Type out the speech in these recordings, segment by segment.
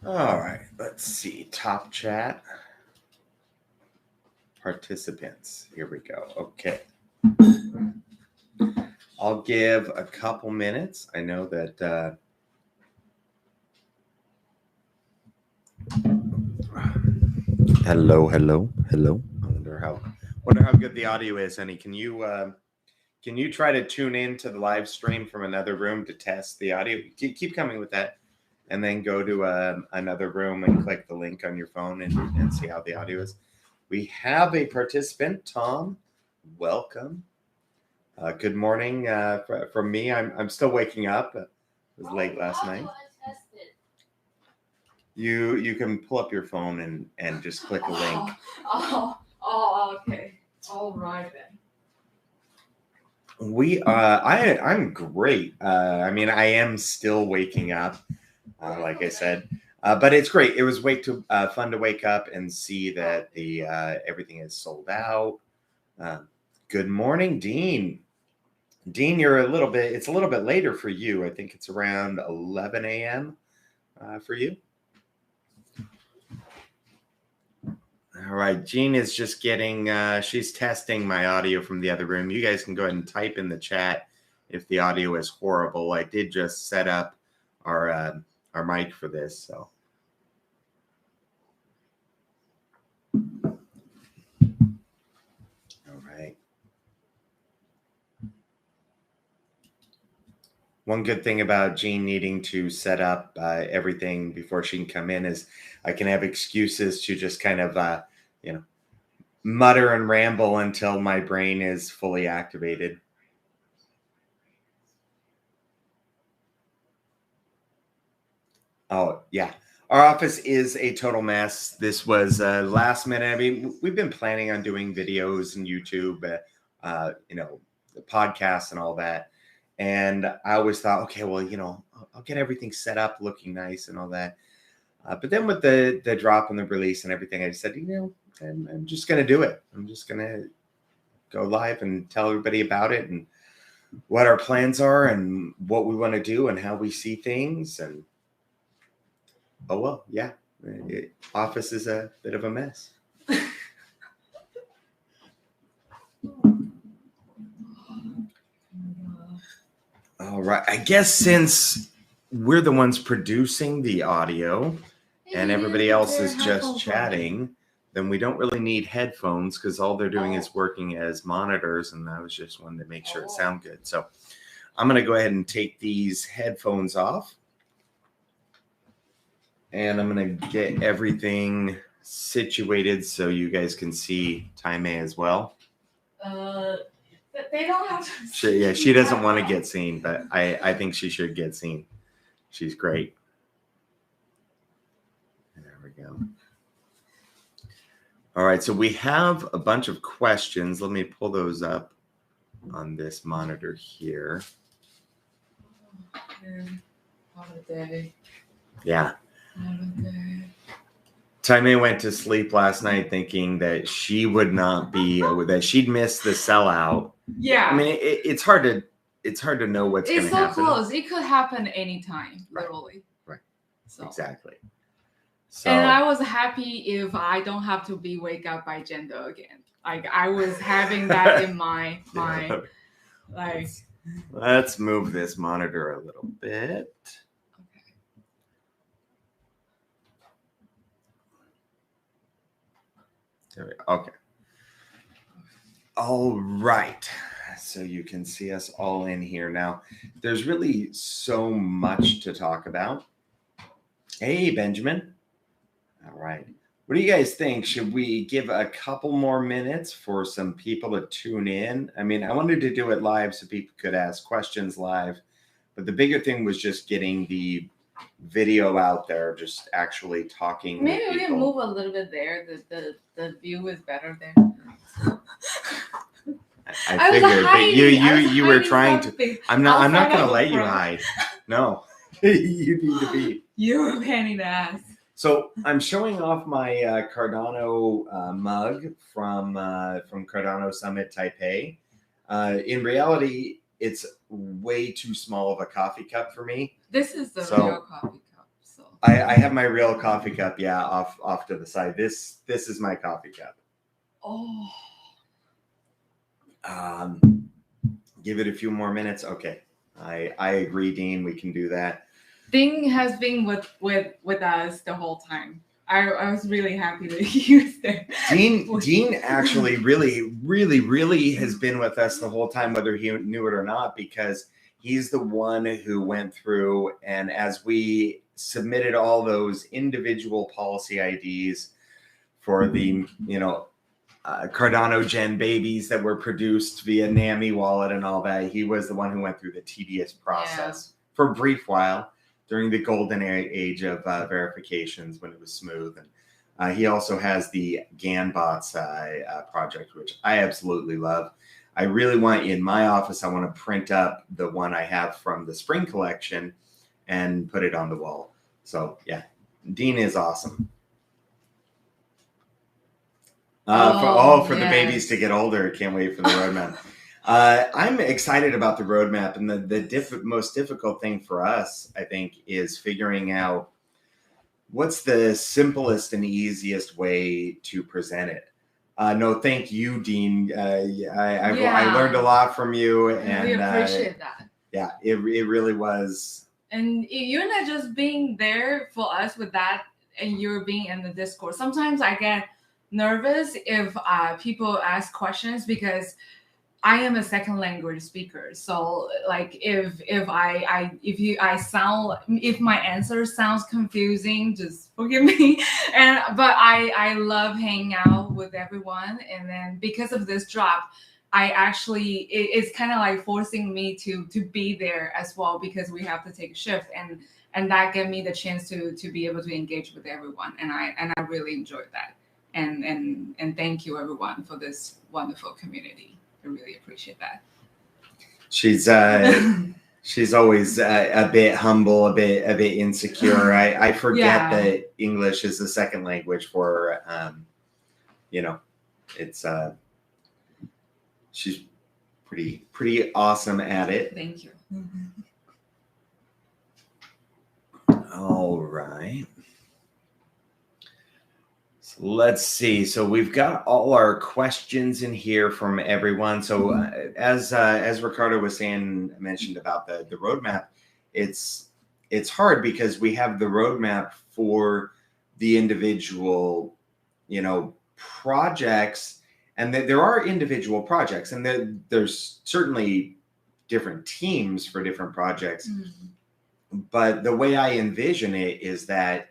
All right, let's see. Top chat participants. Here we go. Okay. I'll give a couple minutes. I know that hello. I wonder how good the audio is, honey. Can you try to tune in to the live stream from another room to test the audio? Keep coming with that, and then go to another room and click the link on your phone and see how the audio is. We have a participant, Tom. Welcome. Good morning from me. I'm still waking up. It was late last night. You can pull up your phone and just click a link. Okay. All right then. I'm great. I mean, I am still waking up, like I said, but it's great. It was fun to wake up and see that the everything is sold out. Good morning, Dean. Dean, it's a little bit later for you. I think it's around 11 a.m. For you. All right, Jean is just she's testing my audio from the other room. You guys can go ahead and type in the chat if the audio is horrible. I did just set up our mic for this, so. All right. One good thing about Jean needing to set up everything before she can come in is I can have excuses to just kind of, mutter and ramble until my brain is fully activated. Oh, yeah. Our office is a total mess. This was last minute. I mean, we've been planning on doing videos and YouTube, podcasts and all that. And I always thought, okay, well, I'll get everything set up looking nice and all that. But then with the drop and the release and everything, I just said, I'm just going to do it. I'm just going to go live and tell everybody about it and what our plans are and what we want to do and how we see things. And oh, well, yeah, office is a bit of a mess. All right. I guess since we're the ones producing the audio and everybody else is just chatting, then we don't really need headphones because all they're doing is working as monitors. And I was just wanting to make sure it sounds good. So I'm going to go ahead and take these headphones off. And I'm going to get everything situated so you guys can see Time as well. They don't have to she doesn't want to get seen, but I think she should get seen. She's great. There we go. All right, so we have a bunch of questions. Let me pull those up on this monitor here. Holiday. Yeah. Holiday. Time went to sleep last night thinking that she would not be, that she'd miss the sellout. Yeah. I mean, it's hard to know what's going to happen. It's so close. It could happen anytime, literally. Right. So. Exactly. So, and I was happy if I don't have to be wake up by Jendo again. Like I was having that in my mind. Like, let's move this monitor a little bit. There we go. Okay. All right. So you can see us all in here now. There's really so much to talk about. Hey, Benjamin. All right. What do you guys think? Should we give a couple more minutes for some people to tune in? I mean, I wanted to do it live so people could ask questions live. But the bigger thing was just getting the video out there, just actually talking. Maybe we can move a little bit there. The view is better there. I figured that you were trying to. I'm not going to let you hide. No, you need to be. You're a pain in the ass. So I'm showing off my Cardano mug from Cardano Summit Taipei. In reality, it's way too small of a coffee cup for me. This is the real coffee cup. So I have my real coffee cup, yeah, off to the side. This is my coffee cup. Oh. Give it a few more minutes. Okay. I agree, Dean. We can do that. Dean has been with us the whole time. I was really happy that he was there. Dean actually really has been with us the whole time, whether he knew it or not, because he's the one who went through, and as we submitted all those individual policy IDs for the, Cardano Gen babies that were produced via NAMI wallet and all that, he was the one who went through the tedious process for a brief while during the golden age of verifications when it was smooth. And he also has the GANBots project, which I absolutely love. I really want, in my office, I want to print up the one I have from the spring collection and put it on the wall. So yeah, Dean is awesome. For the babies to get older. Can't wait for the roadmap. I'm excited about the roadmap, and the most difficult thing for us, I think, is figuring out what's the simplest and easiest way to present it. No, thank you, Dean. I learned a lot from you, and we appreciate that. Yeah, it really was. And you're not just being there for us with that, and you're being in the Discord. Sometimes I get nervous if people ask questions, because I am a second language speaker. So like if my answer sounds confusing, just forgive me. But I love hanging out with everyone, and then because of this drop, I actually it's kind of like forcing me to be there as well, because we have to take a shift, and that gave me the chance to be able to engage with everyone, and I really enjoyed that. And thank you everyone for this wonderful community. I really appreciate that. She's always a bit humble, a bit insecure. I forget that English is the second language for it's she's pretty awesome at it. Thank you. All right. Let's see. So we've got all our questions in here from everyone. So as Ricardo was mentioned about the roadmap, it's hard because we have the roadmap for the individual, projects, and there are individual projects, and there's certainly different teams for different projects. Mm-hmm. But the way I envision it is that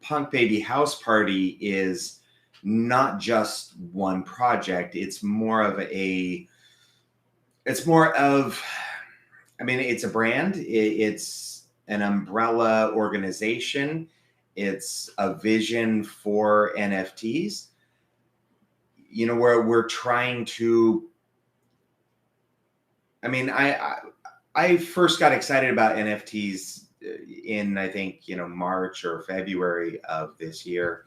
Punk Baby House Party is not just one project. It's more of it's a brand. It's an umbrella organization. It's a vision for NFTs. Where we're trying to, I first got excited about NFTs in, I think, March or February of this year.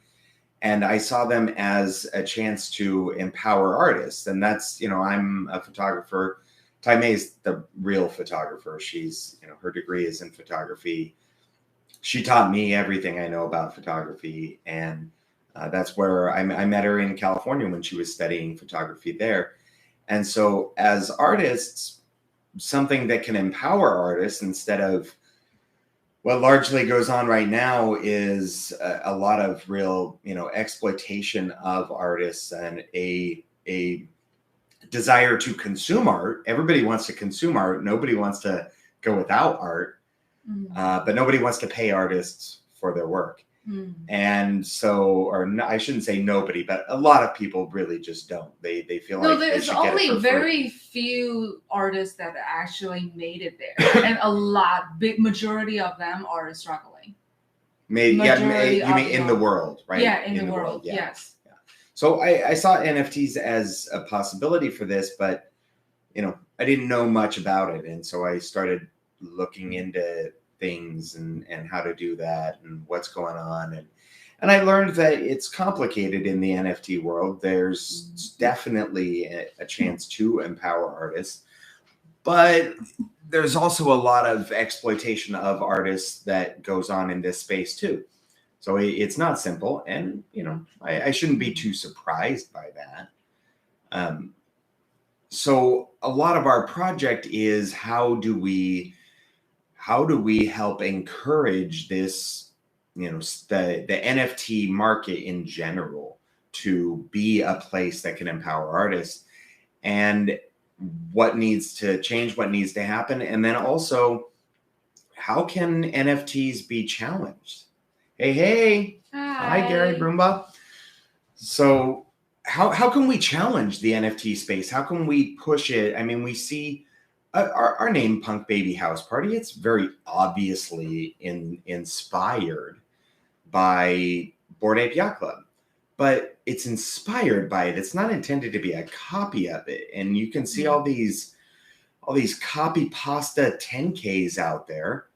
And I saw them as a chance to empower artists. And that's, I'm a photographer. Taimei is the real photographer. She's, her degree is in photography. She taught me everything I know about photography. And that's where I met her in California when she was studying photography there. And so as artists, something that can empower artists instead of what largely goes on right now is a lot of real, exploitation of artists and a desire to consume art. Everybody wants to consume art. Nobody wants to go without art, but nobody wants to pay artists for their work. And so, I shouldn't say nobody, but a lot of people really just don't. They feel like there's only very few artists that actually made it there, and big majority of them are struggling. You mean in the world, right? Yeah, in the world, yes. Yeah. So I saw NFTs as a possibility for this, but I didn't know much about it, and so I started looking into things and how to do that and what's going on, and I learned that it's complicated in the NFT world. There's definitely a chance to empower artists, but there's also a lot of exploitation of artists that goes on in this space too. So it's not simple, and I shouldn't be too surprised by that. So a lot of our project is how do we help encourage this, the NFT market in general to be a place that can empower artists, and what needs to change, what needs to happen, and then also how can NFTs be challenged? Hey, hi Gary Broomba. So how can we challenge the NFT space? How can we push it? I mean, we see our name, Punk Baby House Party. It's very obviously inspired by Bored Ape Yacht Club, but it's inspired by it. It's not intended to be a copy of it. And you can see all these copy pasta 10Ks out there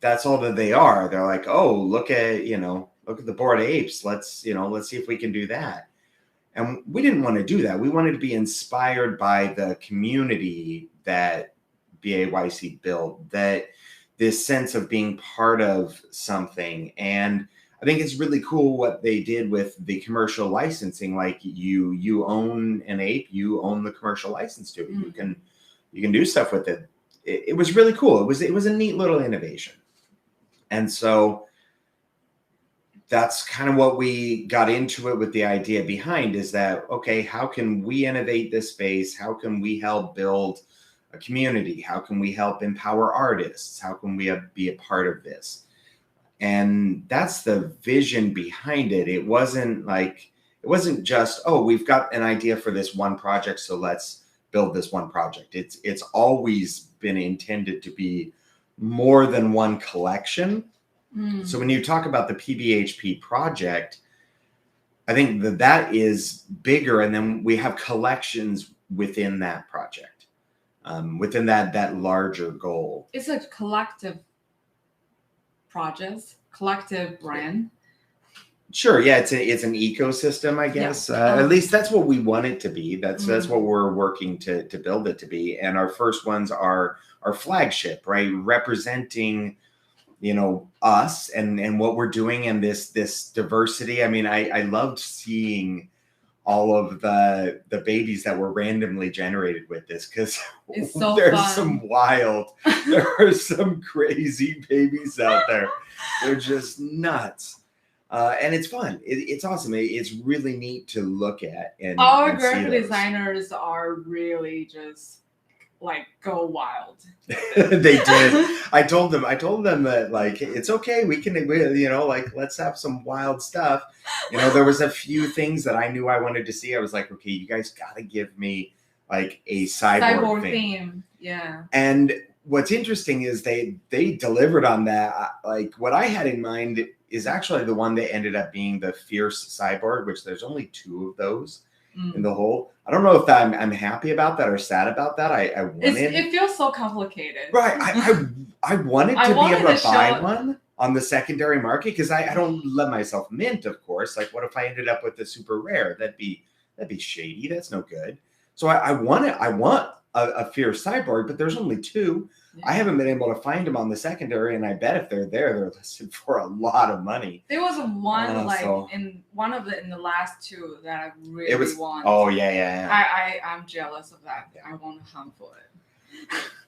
that's all that they are. They're like, oh, look at the Bored Apes. Let's see if we can do that. And we didn't want to do that. We wanted to be inspired by the community that BAYC built, that this sense of being part of something. And I think it's really cool what they did with the commercial licensing. Like you own an ape, you own the commercial license to it. Mm. You can do stuff with it. It was really cool. It was a neat little innovation. And so that's kind of what we got into it with. The idea behind is that, okay, how can we innovate this space? How can we help build a community? How can we help empower artists? How can we be a part of this? And that's the vision behind it. It wasn't just, oh, we've got an idea for this one project, so let's build this one project. It's always been intended to be more than one collection. So when you talk about the Pbhp project, I think that is bigger, and then we have collections within that project, within that larger goal. It's a collective project, collective brand. Sure, yeah, it's an ecosystem, I guess. Yeah. At least that's what we want it to be. That's what we're working to build it to be. And our first ones are our flagship, right? Representing us and what we're doing, and this diversity. I mean, I loved seeing all of the babies that were randomly generated with this, because so there's fun. there are some crazy babies out there. They're just nuts. And it's fun. It's awesome. It's really neat to look at. And our graphic designers are really just go wild. They did. I told them that it's okay. We can, let's have some wild stuff. There was a few things that I knew I wanted to see. I was like, okay, you guys got to give me a cyborg theme. Yeah. And what's interesting is they delivered on that. What I had in mind is actually the one that ended up being the fierce cyborg, which there's only 2 of those in the whole. I don't know if I'm happy about that or sad about that. It feels so complicated. Right. I wanted to be able to buy one on the secondary market, because I don't let myself mint, of course. What if I ended up with the super rare? That'd be shady. That's no good. So I want a fierce cyborg, but there's only 2. Yeah. I haven't been able to find them on the secondary, and I bet if they're there, they're listed for a lot of money. There was one in the last 2 that I really want. Oh yeah. I'm jealous of that. Yeah. I want to hunt for it.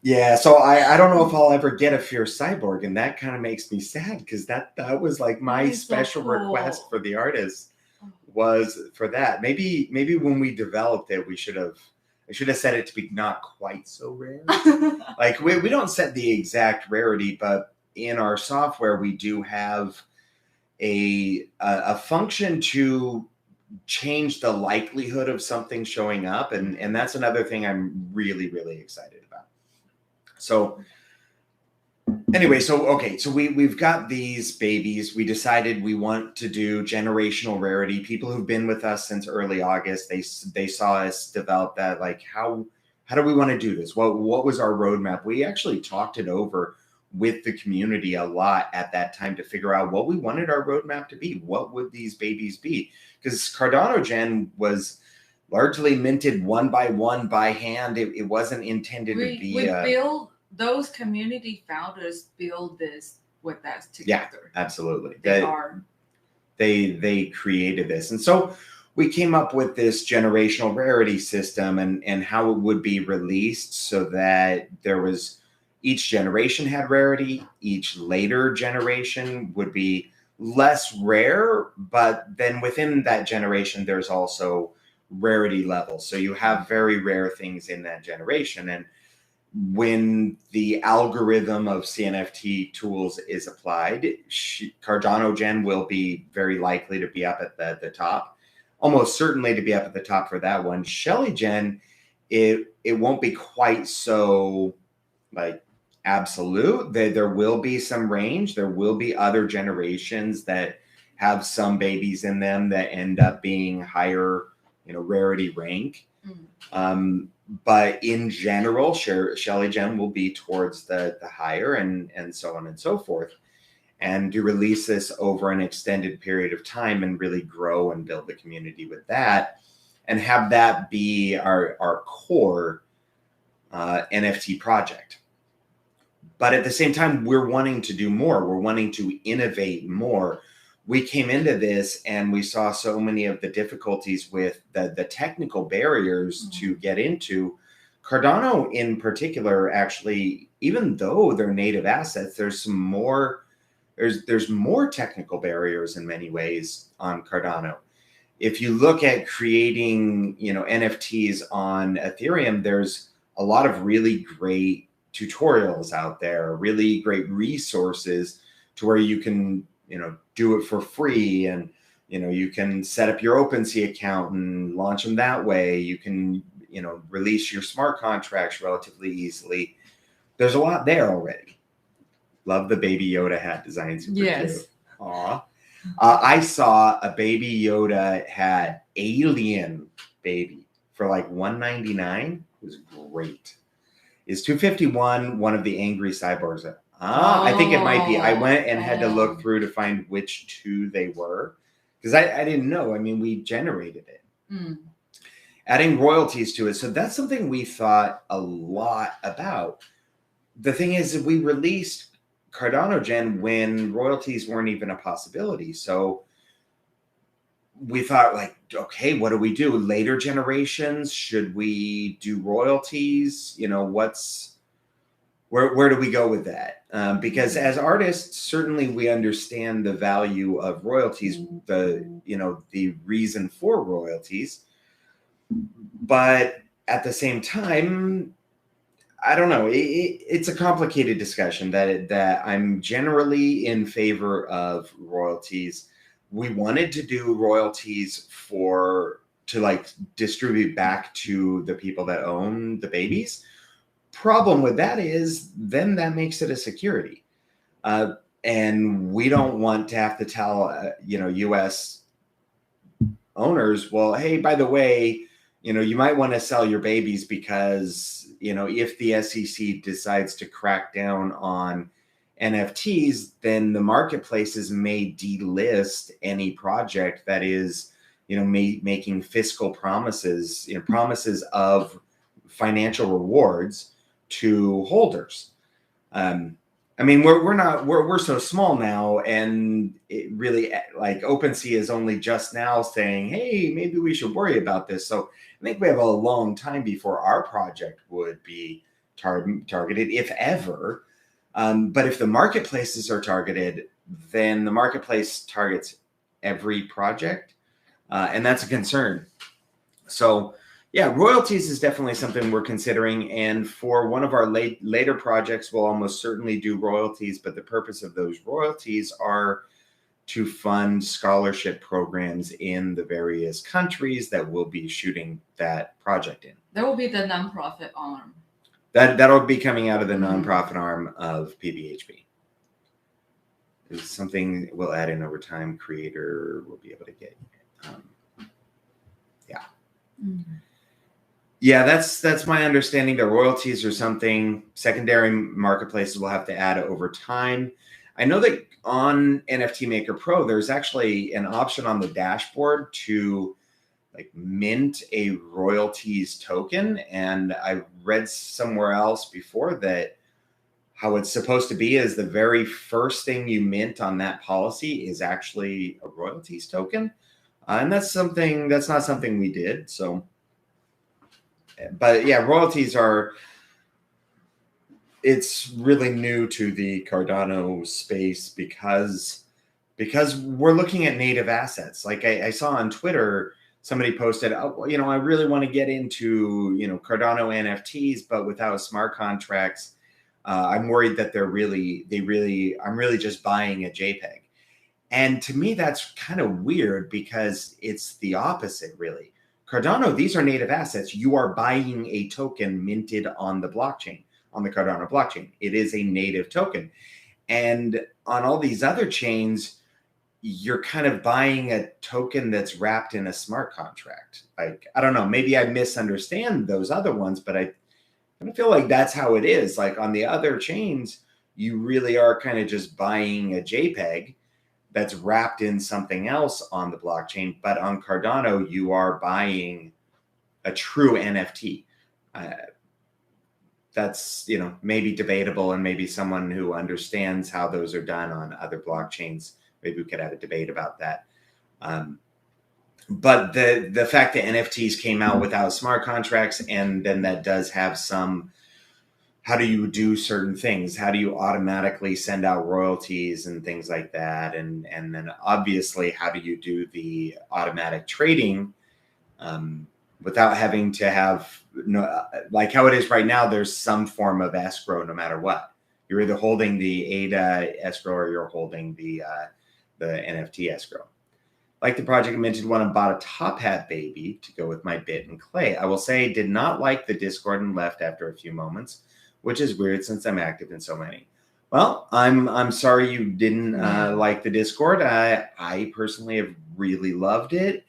Yeah, so I don't know if I'll ever get a fierce cyborg, and that kind of makes me sad, because that was my special request for the artist was for that. Maybe when we developed it, I should have set it to be not quite so rare. We don't set the exact rarity, but in our software we do have a function to change the likelihood of something showing up, and that's another thing I'm really, really excited about. So anyway, so we've got these babies. We decided we want to do generational rarity. People who've been with us since early August, they saw us develop that. How do we want to do this? What was our roadmap? We actually talked it over with the community a lot at that time to figure out what we wanted our roadmap to be. What would these babies be? Because Cardano Gen was largely minted one by one by hand. It wasn't intended to be. We build, those community founders build this with us together. Yeah, absolutely. They created this, and so we came up with this generational rarity system and how it would be released so that there was, each generation had rarity, each later generation would be less rare, but then within that generation, there's also rarity levels. So you have very rare things in that generation. And when the algorithm of CNFT tools is applied, Cardano Gen will be very likely to be up at the top, almost certainly to be up at the top for that one. Shelley Gen, it won't be quite so like absolute. There will be some range. There will be other generations that have some babies in them that end up being higher, rarity rank. But in general, Shelley Gen will be towards the higher and so on and so forth. And to release this over an extended period of time and really grow and build the community with that and have that be our core NFT project. But at the same time, we're wanting to do more. We're wanting to innovate more. We came into this and we saw so many of the difficulties with the technical barriers to get into. Cardano in particular, actually, even though they're native assets, there's some more, there's more technical barriers in many ways on Cardano. If you look at creating, NFTs on Ethereum, there's a lot of really great tutorials out there, really great resources to where you can, do it for free. And, you can set up your OpenSea account and launch them that way. You can, release your smart contracts relatively easily. There's a lot there already. Love the Baby Yoda hat design. Super cute. Aw. I saw a Baby Yoda hat alien baby for like $199. It was great. Is 251 one of the angry cyborgs? I think it might be. I went and had to look through to find which two they were because I didn't know. I mean, we generated it. Adding royalties to it. So that's something we thought a lot about. The thing is, we released Cardano Gen when royalties weren't even a possibility. So we thought like, okay, what do we do? Later generations, should we do royalties? Where do we go with that? Because as artists, certainly we understand the value of royalties, the reason for royalties. But at the same time, I don't know. It's a complicated discussion that I'm generally in favor of royalties. We wanted to do royalties to like distribute back to the people that own the babies. Problem with that is then that makes it a security. And we don't want to have to tell, US owners, well, hey, by the way, you might want to sell your babies because, if the SEC decides to crack down on NFTs, then the marketplaces may delist any project that is, making fiscal promises, promises of financial rewards to holders. I mean, we're so small now, and it really, like, OpenSea is only just now saying, hey, maybe we should worry about this. So I think we have a long time before our project would be targeted, if ever. But if the marketplaces are targeted, then the marketplace targets every project, and that's a concern. So yeah, royalties is definitely something we're considering. And for one of our later projects, we'll almost certainly do royalties. But the purpose of those royalties are to fund scholarship programs in the various countries that we'll be shooting that project in. That will be the nonprofit arm. That'll be coming out of the nonprofit arm of Pbhp. It's something we'll add in over time. Creator will be able to get. Yeah, that's my understanding. The royalties are something secondary marketplaces will have to add over time. I know that on NFT Maker Pro, there's actually an option on the dashboard to like mint a royalties token. And I read somewhere else before that how it's supposed to be is the very first thing you mint on that policy is actually a royalties token. And that's not something we did. So, but yeah, royalties it's really new to the Cardano space because we're looking at native assets. Like I saw on Twitter, somebody posted, oh, I really want to get into, Cardano NFTs, but without smart contracts. I'm worried that I'm really just buying a JPEG. And to me, that's kind of weird because it's the opposite, really. Cardano, these are native assets. You are buying a token minted on the blockchain, on the Cardano blockchain. It is a native token. And on all these other chains, you're kind of buying a token that's wrapped in a smart contract. Like, I don't know, maybe I misunderstand those other ones, but I feel like that's how it is. Like on the other chains, you really are kind of just buying a JPEG that's wrapped in something else on the blockchain. But on Cardano, you are buying a true NFT. That's, maybe debatable, and maybe someone who understands how those are done on other blockchains, maybe we could have a debate about that. But the fact that NFTs came out without smart contracts, and then that does have some, how do you do certain things? How do you automatically send out royalties and things like that? And then obviously, how do you do the automatic trading without having to have, like how it is right now, there's some form of escrow no matter what. You're either holding the ADA escrow or you're holding the NFT escrow. Like the project, I mentioned one and bought a top hat baby to go with my bit and clay. I will say did not like the Discord and left after a few moments, which is weird since I'm active in so many. Well, I'm sorry you didn't like the Discord. I personally have really loved it.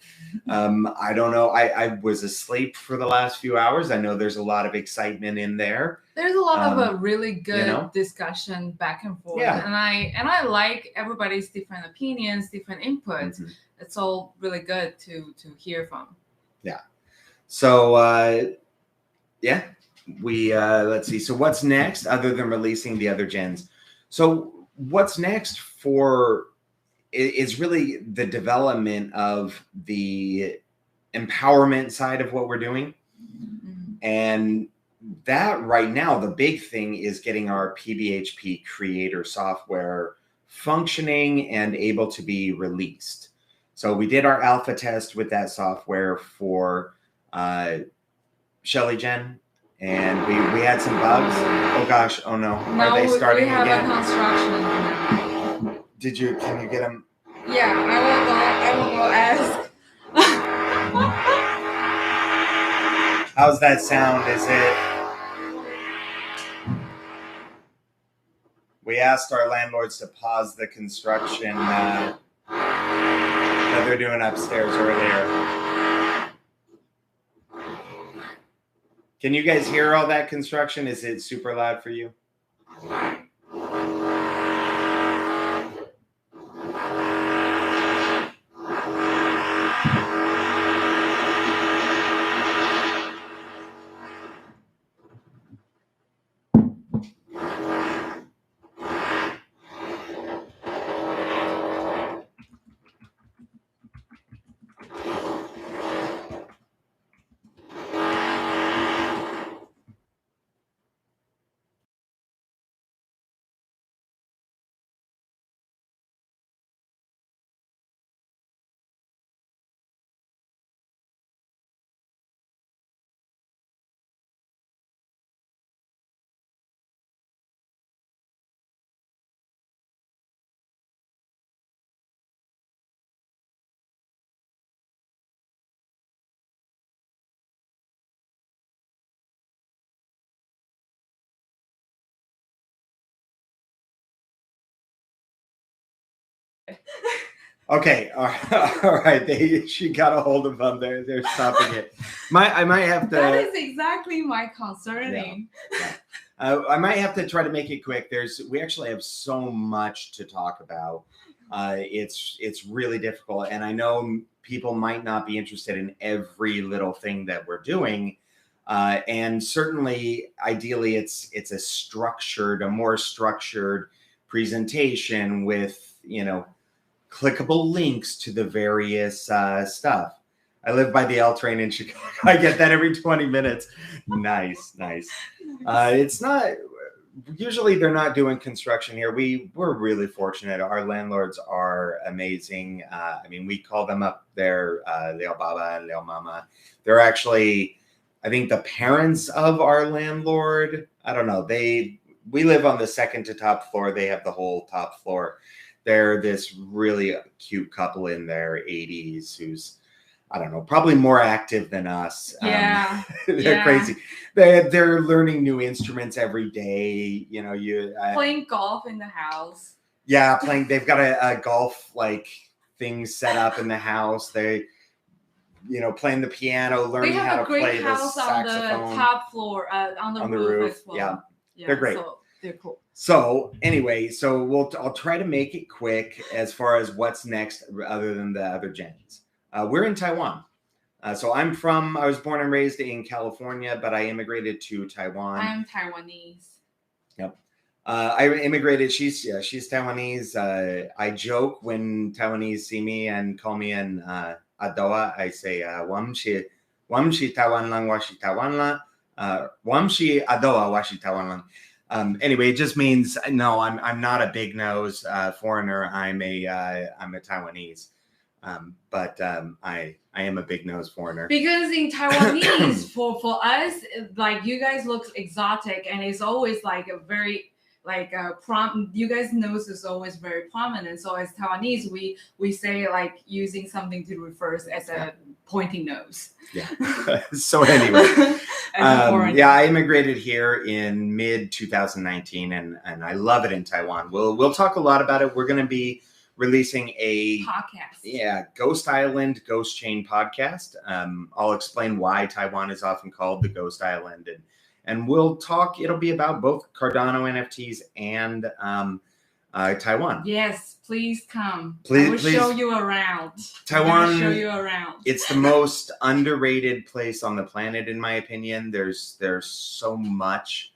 I don't know. I was asleep for the last few hours. I know there's a lot of excitement in there. There's a lot of a really good discussion back and forth. Yeah. And I like everybody's different opinions, different inputs. Mm-hmm. It's all really good to hear from. Yeah. So yeah. We let's see. So what's next other than releasing the other gens? So what's next is really the development of the empowerment side of what we're doing. Mm-hmm. And that right now, the big thing is getting our Pbhp creator software functioning and able to be released. So we did our alpha test with that software for Shelley Gen. And we had some bugs. Oh gosh! Oh no! Are they starting again? We have a construction. Can you get them? Yeah, I will go ask. How's that sound? Is it? We asked our landlords to pause the construction that they're doing upstairs earlier. Can you guys hear all that construction? Is it super loud for you? Okay, all right. She got a hold of them. They're stopping it. I might have to. That is exactly my concerning. Yeah. I might have to try to make it quick. We actually have so much to talk about. It's really difficult, and I know people might not be interested in every little thing that we're doing. And certainly, ideally, it's a more structured presentation with, clickable links to the various stuff. I live by the L train in Chicago. I get that every 20 minutes. Nice. It's not, usually they're not doing construction here. We're really fortunate. Our landlords are amazing. We call them up there, Leo Baba and Leo Mama. They're actually, I think, the parents of our landlord. I don't know. We live on the second to top floor. They have the whole top floor. They're this really cute couple in their 80s who's, I don't know, probably more active than us. Yeah. They're crazy. They're learning new instruments every day. Playing golf in the house. Yeah, they've got a golf thing set up in the house. They, playing the piano, learning how to play the saxophone. They have a great house on the top floor, on the roof as well. Yeah, they're great. So they're cool. So anyway, I'll try to make it quick as far as what's next, other than the other gens. We're in Taiwan. I was born and raised in California, but I immigrated to Taiwan. I'm Taiwanese. Yep. I immigrated. She's Taiwanese. I joke when Taiwanese see me and call me an Adoa. I say, Wamshi Taiwan lang, washi Taiwan lang. Wamshi Adoa, washi Taiwan lang. Anyway, it just means, no, I'm not a big nose foreigner. I'm a Taiwanese. But I am a big nose foreigner. Because in Taiwanese, for us, you guys look exotic, and it's always a very you guys' nose is always very prominent. So as Taiwanese, we say using something to refer as a pointing nose. Yeah. So anyway, I immigrated here in mid 2019, and I love it in Taiwan. We'll talk a lot about it. We're going to be releasing a podcast. Yeah, Ghost Island, Ghost Chain podcast. I'll explain why Taiwan is often called the Ghost Island, and we'll talk. It'll be about both Cardano NFTs and Taiwan. Yes, please come. Please show you around. Taiwan. Show you around. It's the most underrated place on the planet, in my opinion. There's so much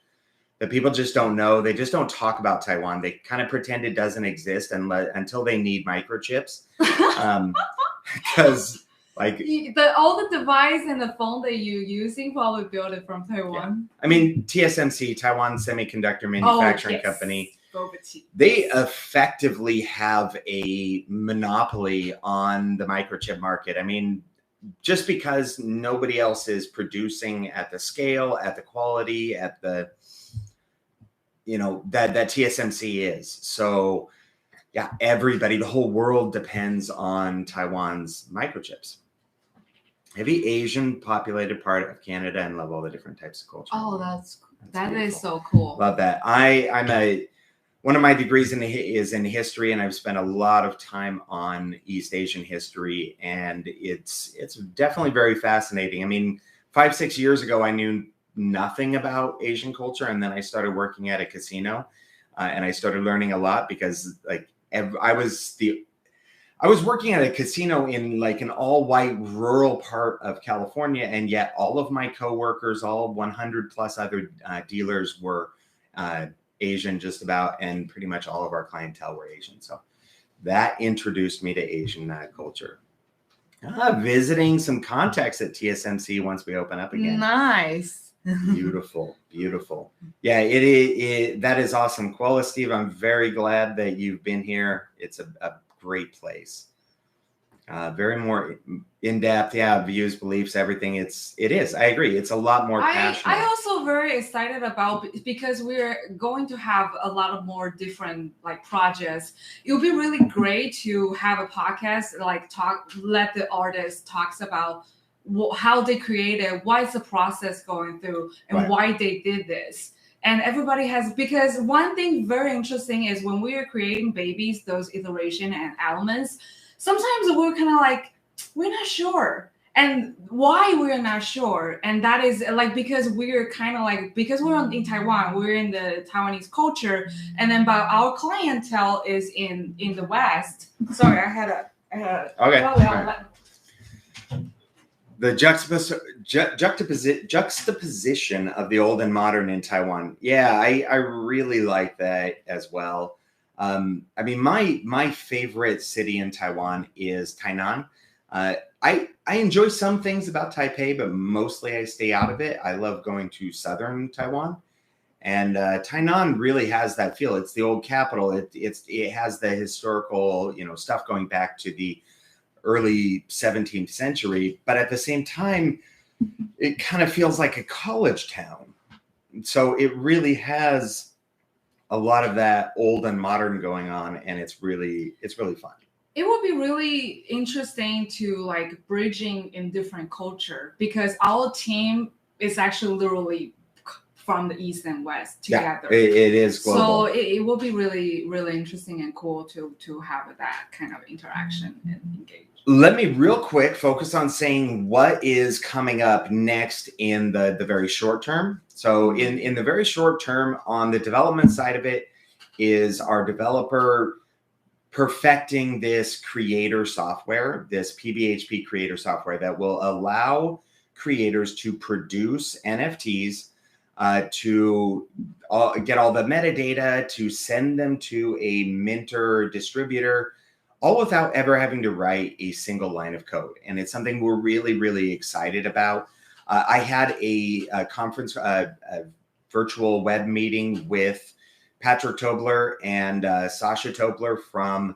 that people just don't know. They just don't talk about Taiwan. They kind of pretend it doesn't exist until they need microchips. Because all the device and the phone that you're using probably built it from Taiwan. Yeah. TSMC, Taiwan Semiconductor Manufacturing Company. Pbhp. They effectively have a monopoly on the microchip market. Just because nobody else is producing at the scale, at the quality, at the that TSMC is. So yeah, everybody, the whole world depends on Taiwan's microchips. Heavy Asian populated part of Canada, and love all the different types of culture. Oh, that is so cool. Love that. One of my degrees is in history, and I've spent a lot of time on East Asian history, and it's definitely very fascinating. 5-6 years ago, I knew nothing about Asian culture, and then I started working at a casino, and I started learning a lot because I was working at a casino in an all-white rural part of California, and yet all of my coworkers, all 100 plus other dealers were Asian just about, and pretty much all of our clientele were Asian. So that introduced me to Asian culture. Visiting some contacts at TSMC once we open up again. Nice. Beautiful. Yeah, that is awesome. Koala Steve, I'm very glad that you've been here. It's a great place. Very more in-depth, views, beliefs, everything. It is. I agree. It's a lot more passionate. I also very excited about, because we're going to have a lot of more different projects. It would be really great to have a podcast, let the artist talks about how they created, why is the process going through, and why they did this. And everybody has, because one thing very interesting is when we are creating babies, those iteration and elements, sometimes we're kind of we're not sure. And why we're not sure, and that is like because we're kind of like, because we're in Taiwan, we're in the Taiwanese culture, and then but our clientele is in the West. Sorry, I had a okay. well, The juxtaposition of the old and modern in Taiwan. Yeah, I really like that as well. I mean, my favorite city in Taiwan is Tainan. I enjoy some things about Taipei, but mostly I stay out of it. I love going to southern Taiwan, and Tainan really has that feel. It's the old capital. It has the historical, you know, stuff going back to the early 17th century, but at the same time, it kind of feels like a college town. So it really has a lot of that old and modern going on, and it's really fun. It would be really interesting to like bridging in different culture, because our team is actually literally from the East and West together. Yeah, it is global. So it will be really, really interesting and cool to have that kind of interaction and engage. Let me real quick focus on saying what is coming up next in the very short term. So in the very short term, on the development side of it, is our developer perfecting this creator software, this Pbhp creator software that will allow creators to produce NFTs, to get all the metadata, to send them to a minter distributor, all without ever having to write a single line of code. And it's something we're really, really excited about. I had a conference, a virtual web meeting with Patrick Tobler and Sasha Tobler from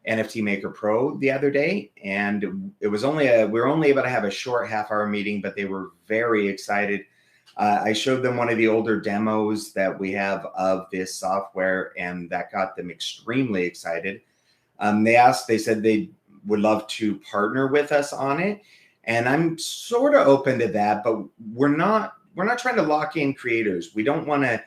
NFT Maker Pro the other day. And it was only we were only able to have a short half-hour meeting, but they were very excited. I showed them one of the older demos that we have of this software, and that got them extremely excited. They said they would love to partner with us on it. And I'm sort of open to that, but we're not trying to lock in creators. We don't want to,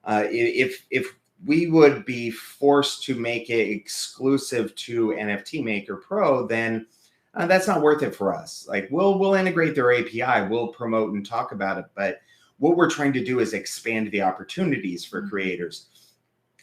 if we would be forced to make it exclusive to NFT Maker Pro, then that's not worth it for us. Like we'll integrate their API, we'll promote and talk about it. But what we're trying to do is expand the opportunities for creators.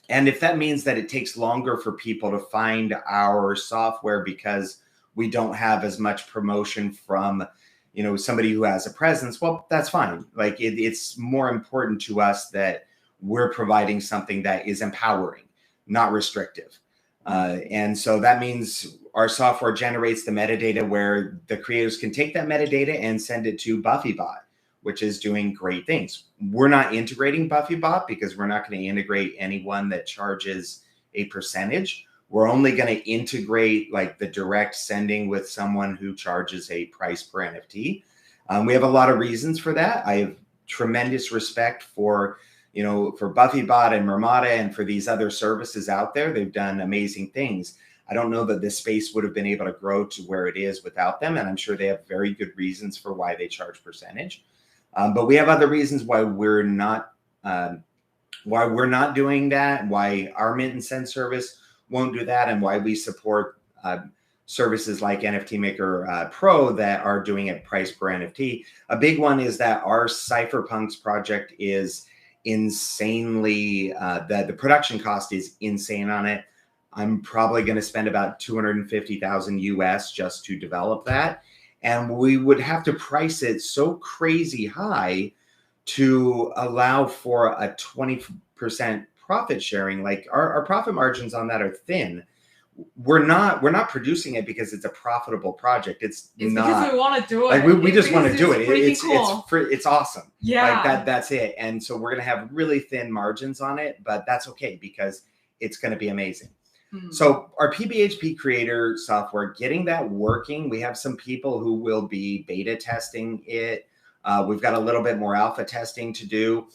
And if that means that it takes longer for people to find our software because we don't have as much promotion from, you know, somebody who has a presence, well, that's fine. Like it's more important to us that we're providing something that is empowering, not restrictive. And so that means our software generates the metadata where the creators can take that metadata and send it to Pbhp, which is doing great things. We're not integrating Pbhp because we're not going to integrate anyone that charges a percentage. We're only going to integrate like the direct sending with someone who charges a price per NFT. We have a lot of reasons for that. I have tremendous respect for, you know, for Pbhp and Mermata and for these other services out there. They've done amazing things. I don't know that this space would have been able to grow to where it is without them. And I'm sure they have very good reasons for why they charge percentage. But we have other reasons why we're not doing that, why our mint and send service won't do that, and why we support services like NFT Maker Pro that are doing it price per NFT. A big one is that our Cypherpunks project is insanely, the production cost is insane on it. I'm probably going to spend about $250,000 US just to develop that. And we would have to price it so crazy high to allow for a 20% profit sharing. Like our profit margins on that are thin. We're not producing it because it's a profitable project. It's not because we want to do it. Like we just want to do it. It's cool. It's awesome. Yeah. Like that's it. And so we're going to have really thin margins on it, but that's okay because it's going to be amazing. So our Pbhp creator software, getting that working, we have some people who will be beta testing it. We've got a little bit more alpha testing to do.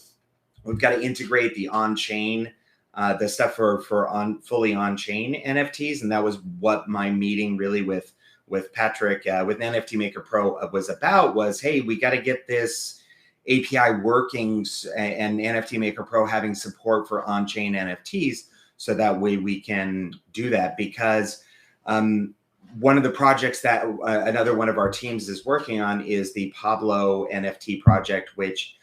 We've got to integrate the on-chain, the stuff for fully on-chain NFTs. And that was what my meeting really with Patrick, with NFT Maker Pro was about, was, hey, we got to get this API working and NFT Maker Pro having support for on-chain NFTs. So that way we can do that, because one of the projects that another one of our teams is working on is the Pablo NFT project, which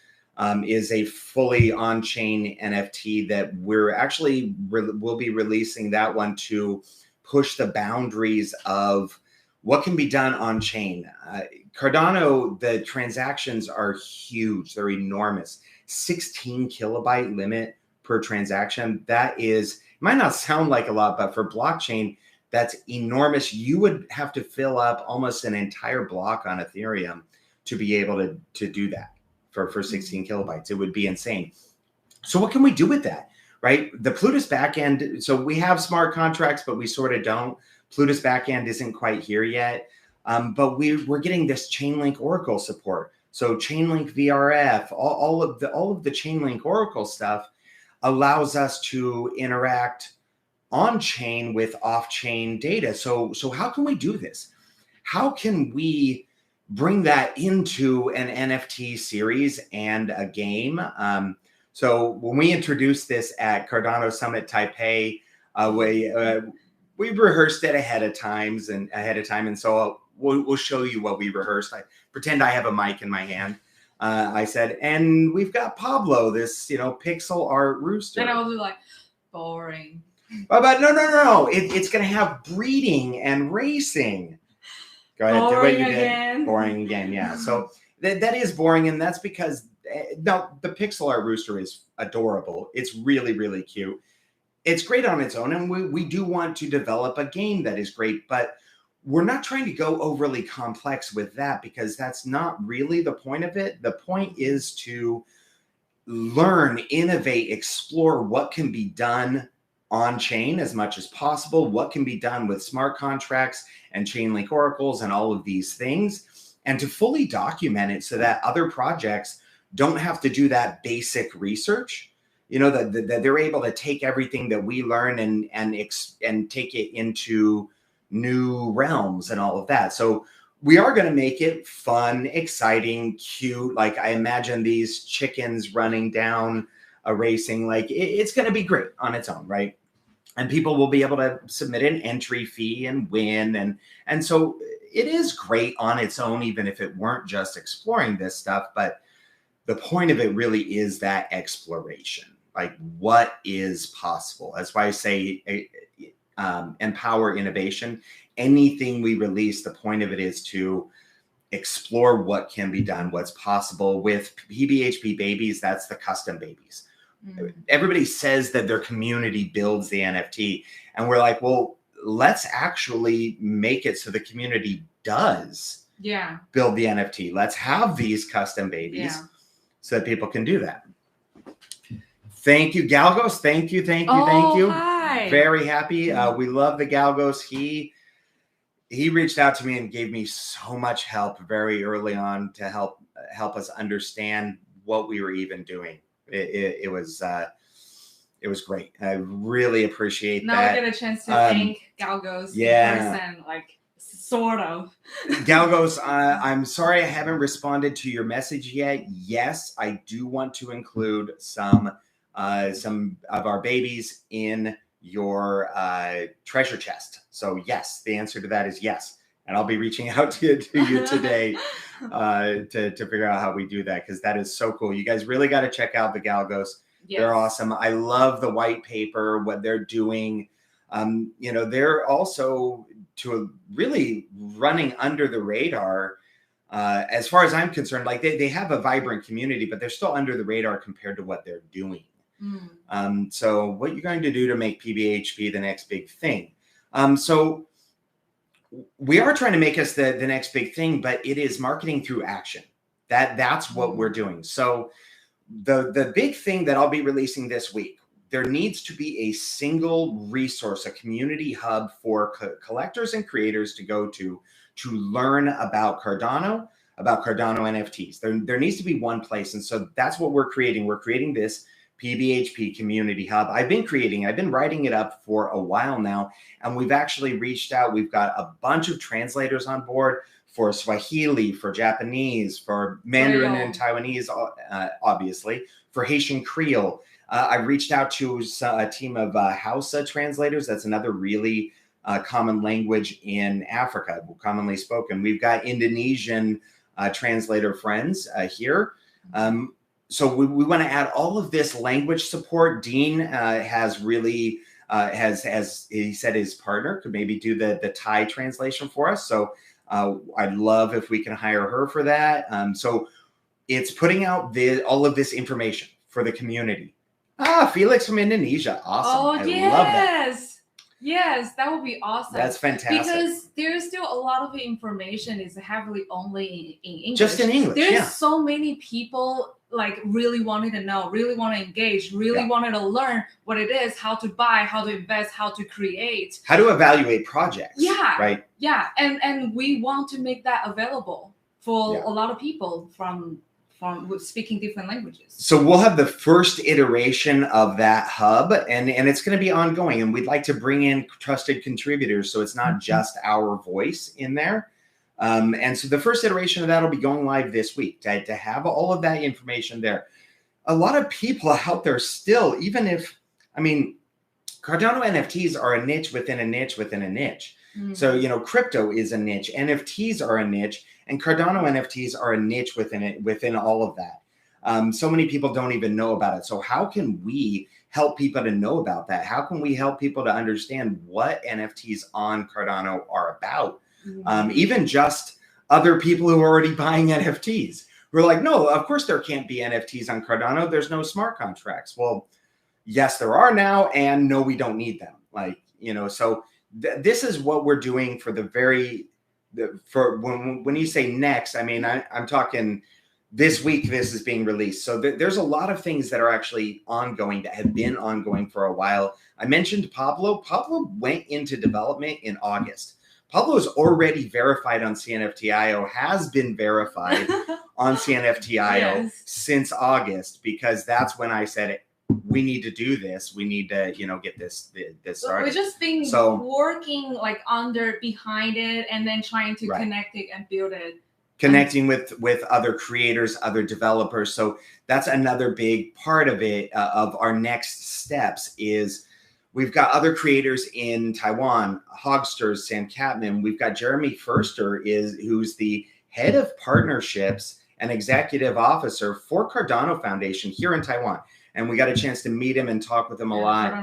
is a fully on-chain NFT that we're actually we'll be releasing that one to push the boundaries of what can be done on chain. Cardano, the transactions are huge. They're enormous. 16 kilobyte limit per transaction. That is, it might not sound like a lot, but for blockchain, that's enormous. You would have to fill up almost an entire block on Ethereum to be able to do that for 16 kilobytes. It would be insane. So what can we do with that, right? The Plutus backend, so we have smart contracts, but we sort of don't. Plutus backend isn't quite here yet, but we're getting this Chainlink Oracle support. So Chainlink VRF, all of the Chainlink Oracle stuff allows us to interact on chain with off chain data. So how can we do this? How can we bring that into an NFT series and a game? So when we introduced this at Cardano Summit Taipei, we rehearsed it ahead of time, and so we'll show you what we rehearsed. I pretend I have a mic in my hand. I said, and we've got Pablo, this pixel art rooster. And I was like, boring. But no. It's going to have breeding and racing. Go ahead. Boring do what you again. Did. Boring again. Yeah. So that is boring, and that's because now the pixel art rooster is adorable. It's really, really cute. It's great on its own, and we do want to develop a game that is great, but we're not trying to go overly complex with that because that's not really the point of it. The point is to learn, innovate, explore what can be done on chain as much as possible, what can be done with smart contracts and Chainlink oracles and all of these things, and to fully document it so that other projects don't have to do that basic research. That they're able to take everything that we learn and take it into new realms and all of that. So we are going to make it fun, exciting, cute. Like I imagine these chickens running down a racing, like it's going to be great on its own, right? And people will be able to submit an entry fee and win. And so it is great on its own, even if it weren't just exploring this stuff. But the point of it really is that exploration. Like what is possible? That's why I say empower innovation. Anything we release, the point of it is to explore what can be done, what's possible with Pbhp babies. That's the custom babies. Mm-hmm. Everybody says that their community builds the NFT, and we're like, well, let's actually make it so the community does build the NFT. Let's have these custom babies so that people can do that. Thank you, Galgos. Thank you. Hi. Very happy. We love the Galgos. He reached out to me and gave me so much help very early on to help us understand what we were even doing. It was great. I really appreciate that. Now we get a chance to thank Galgos in person, like sort of. Galgos, I'm sorry I haven't responded to your message yet. Yes, I do want to include some of our babies in your treasure chest. So yes, the answer to that is yes. And I'll be reaching out to you today to figure out how we do that, because that is so cool. You guys really got to check out the Galgos. Yes. They're awesome. I love the white paper, what they're doing. They're also really running under the radar. As far as I'm concerned, like they have a vibrant community, but they're still under the radar compared to what they're doing. So what you're going to do to make Pbhp the next big thing. So we are trying to make us the next big thing, but it is marketing through action. That's what we're doing. So the big thing that I'll be releasing this week, there needs to be a single resource, a community hub for collectors and creators to go to learn about Cardano NFTs. There needs to be one place. And so that's what we're creating. We're creating this Pbhp community hub. I've been writing it up for a while now, and we've actually reached out. We've got a bunch of translators on board for Swahili, for Japanese, for Mandarin and Taiwanese, obviously, for Haitian Creole. I reached out to a team of Hausa translators. That's another really common language in Africa, commonly spoken. We've got Indonesian translator friends here. So we want to add all of this language support. Dean has really, has he said his partner could maybe do the Thai translation for us. So I'd love if we can hire her for that. So it's putting out all of this information for the community. Felix from Indonesia. Awesome. Oh, I love that. Yes, that would be awesome. That's fantastic. Because there's still a lot of the information is heavily only in English. Just in English, There's so many people like really wanting to know, really want to engage, really wanted to learn what it is, how to buy, how to invest, how to create. How to evaluate projects. Yeah. Right. Yeah. And we want to make that available for a lot of people from speaking different languages. So we'll have the first iteration of that hub, and it's going to be ongoing, and we'd like to bring in trusted contributors so it's not just our voice in there. And so the first iteration of that will be going live this week to have all of that information there. A lot of people out there still, even if, I mean, Cardano NFTs are a niche within a niche within a niche. So, you know, crypto is a niche, NFTs are a niche, and Cardano NFTs are a niche within it, within all of that. So many people don't even know about it. So how can we help people to know about that? How can we help people to understand what NFTs on Cardano are about? Even just other people who are already buying NFTs. We're like, no, of course there can't be NFTs on Cardano. There's no smart contracts. Well, yes, there are now, and no, we don't need them. Like, you know, so this is what we're doing for for when you say next, I mean, I'm talking this week, this is being released. So there's a lot of things that are actually ongoing that have been ongoing for a while. I mentioned Pablo. Pablo went into development in August. Pablo is already verified on CNFT.io, has been verified on CNFT.io since August, because that's when I said we need to do this. We need to, you know, get this started. We're just working like behind it, and then trying to connect it and build it. Connecting with other creators, other developers. So that's another big part of it. Of our next steps is we've got other creators in Taiwan, Hogsters, Sam Catman. We've got Jeremy Furster, who's the head of partnerships and executive officer for Cardano Foundation here in Taiwan. And we got a chance to meet him and talk with him a lot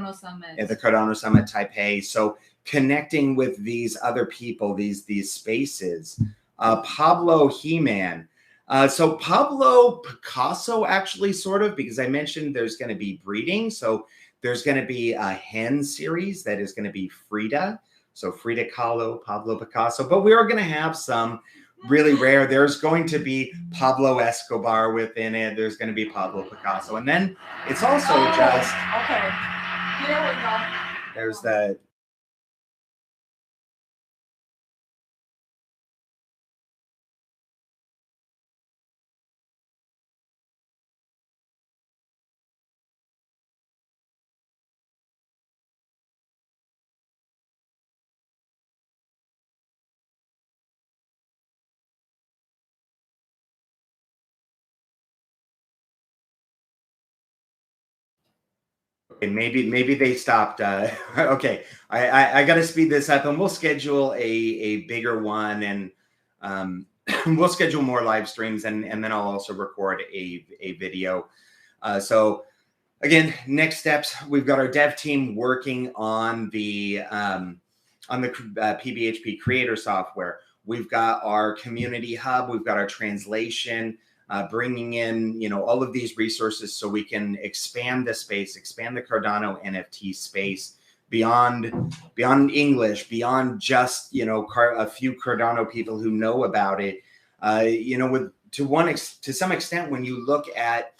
at the Cardano Summit Taipei. So connecting with these other people, these spaces. Pablo He-Man. So Pablo Picasso, actually, sort of, because I mentioned there's going to be breeding. So there's going to be a hen series that is going to be Frida. So Frida Kahlo, Pablo Picasso. But we are going to have some really rare. There's going to be Pablo Escobar within it. There's going to be Pablo Picasso. And then it's also just... Okay. Here we go. There's the... Maybe they stopped. Okay, I got to speed this up, and we'll schedule a bigger one, and we'll schedule more live streams, and then I'll also record a video. So again, next steps, we've got our dev team working on the Pbhp creator software. We've got our community hub. We've got our translation. Bringing in, you know, all of these resources so we can expand the space, expand the Cardano NFT space beyond English, beyond just, you know, a few Cardano people who know about it. You know, to some extent, when you look at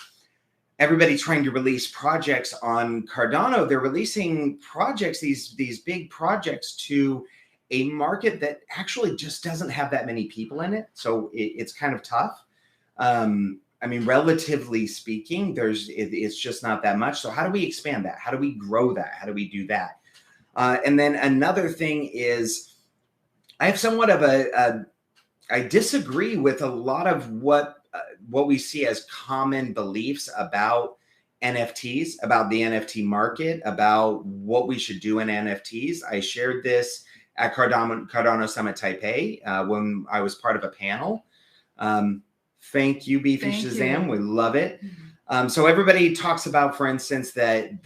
everybody trying to release projects on Cardano, they're releasing projects, these big projects, to a market that actually just doesn't have that many people in it. So it's kind of tough. I mean, relatively speaking, it's just not that much. So how do we expand that? How do we grow that? How do we do that? And then another thing is, I have somewhat of I disagree with a lot of what we see as common beliefs about NFTs, about the NFT market, about what we should do in NFTs. I shared this at Cardano Summit Taipei when I was part of a panel. Thank you, Beefy Shazam. We love it. So everybody talks about, for instance, that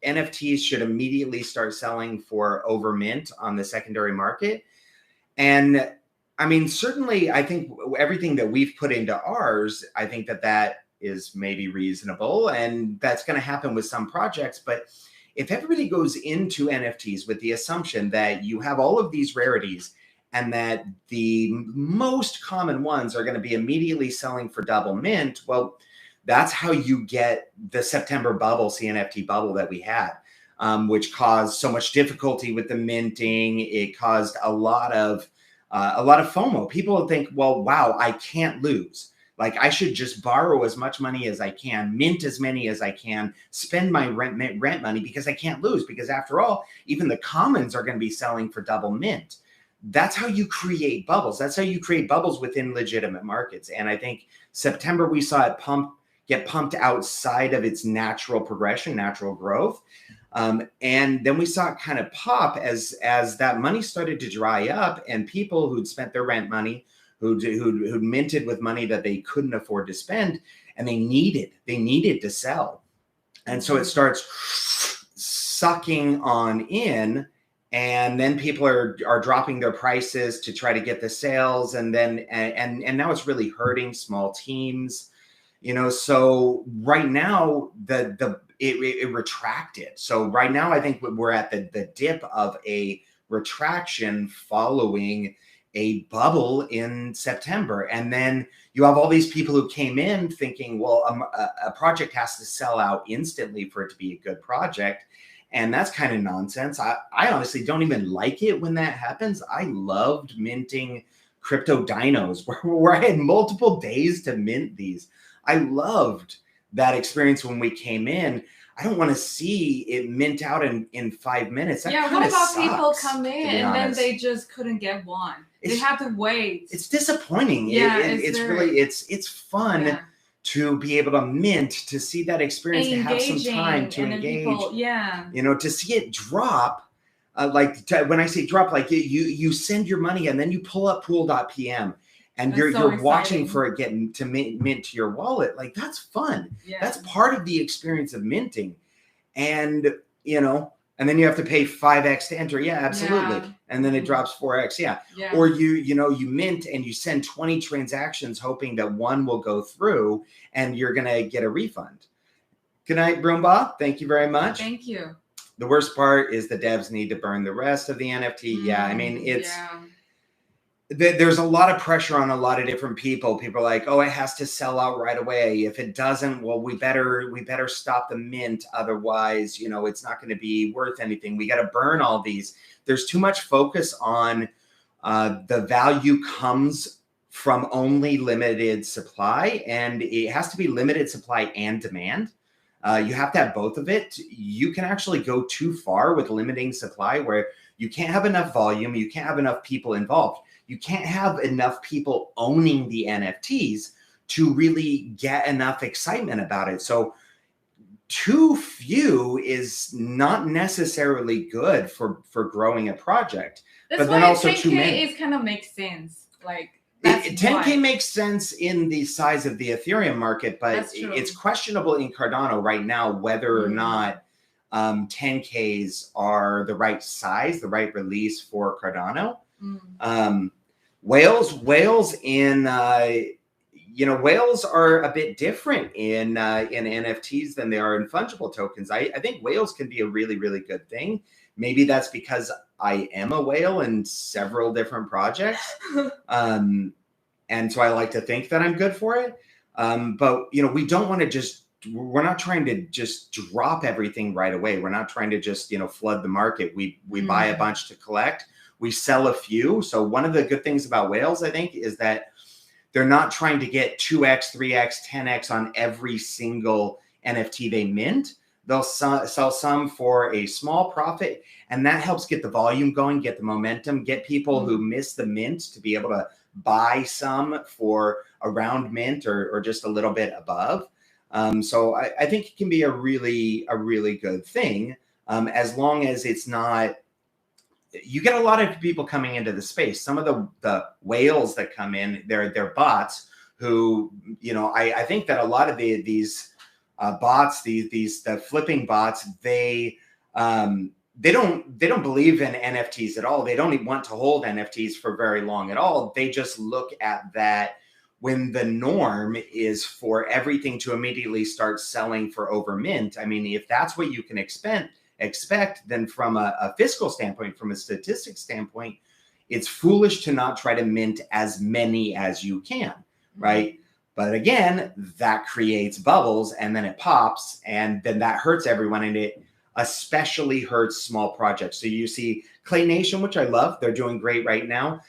NFTs should immediately start selling for over mint on the secondary market. And I mean, certainly, I think everything that we've put into ours, I think that is maybe reasonable, and that's going to happen with some projects. But if everybody goes into NFTs with the assumption that you have all of these rarities and that the most common ones are going to be immediately selling for double mint, well, that's how you get the September bubble, CNFT bubble that we had, which caused so much difficulty with the minting. It caused a lot of FOMO. People think, well, wow, I can't lose. Like, I should just borrow as much money as I can, mint as many as I can, spend my rent money because I can't lose. Because after all, even the commons are going to be selling for double mint. That's how you create bubbles. That's how you create bubbles within legitimate markets. And I think September, we saw it get pumped outside of its natural progression, natural growth. And then we saw it kind of pop as that money started to dry up, and people who'd spent their rent money, who'd minted with money that they couldn't afford to spend, and they needed to sell. And so it starts sucking on in, and then people are dropping their prices to try to get the sales. And then, and now it's really hurting small teams, you know. So right now it retracted. So right now, I think we're at the dip of a retraction following a bubble in September. And then you have all these people who came in thinking, well, a project has to sell out instantly for it to be a good project. And that's kind of nonsense. I honestly don't even like it when that happens. I loved minting crypto dinos where I had multiple days to mint these. I loved that experience when we came in. I don't want to see it mint out in 5 minutes. That what about sucks, people come in and then they just couldn't get one? They have to wait. It's disappointing. Yeah, it's really fun to be able to mint, to see that experience, to have some time to engage. People, you know, to see it drop. When I say drop, like you send your money and then you pull up pool.pm. And you're watching for it getting to mint to your wallet. Like, that's fun. Yeah. That's part of the experience of minting. And, you know, and then you have to pay 5x to enter. Yeah, absolutely. Yeah. And then it drops 4x. Yeah. Or you mint and you send 20 transactions hoping that one will go through and you're going to get a refund. Good night, Broomba. Thank you very much. Thank you. The worst part is the devs need to burn the rest of the NFT. Yeah. I mean, there's a lot of pressure on a lot of different people. People are like, oh, it has to sell out right away. If it doesn't, well, we better stop the mint. Otherwise, you know, it's not going to be worth anything. We got to burn all these. There's too much focus on the value comes from only limited supply, and it has to be limited supply and demand. You have to have both of it. You can actually go too far with limiting supply where you can't have enough volume. You can't have enough people involved. You can't have enough people owning the NFTs to really get enough excitement about it. So too few is not necessarily good for growing a project. That's but then also too many. It kind of makes sense. Like 10K makes sense in the size of the Ethereum market, but it's questionable in Cardano right now whether or not 10Ks are the right size, the right release for Cardano. Whales in whales are a bit different in NFTs than they are in fungible tokens. I think whales can be a really, really good thing. Maybe that's because I am a whale in several different projects. And so I like to think that I'm good for it. But, you know, we don't want to we're not trying to just drop everything right away. We're not trying to just, you know, flood the market. We buy a bunch to collect. We sell a few. So one of the good things about whales, I think, is that they're not trying to get 2x, 3x, 10x on every single NFT they mint. They'll sell some for a small profit, and that helps get the volume going, get the momentum, get people who miss the mint to be able to buy some for around mint or just a little bit above. So I think it can be a really good thing, as long as it's not you get a lot of people coming into the space. Some of the whales that come in, they're bots who, you know, I think that a lot of these bots, the flipping bots, they don't believe in NFTs at all. They don't even want to hold NFTs for very long at all. They just look at that when the norm is for everything to immediately start selling for over mint. I mean, if that's what you can expect, then from a fiscal standpoint, from a statistics standpoint, it's foolish to not try to mint as many as you can, right? But again, that creates bubbles, and then it pops, and then that hurts everyone, and it especially hurts small projects. So you see Clay Nation, which I love, they're doing great right now.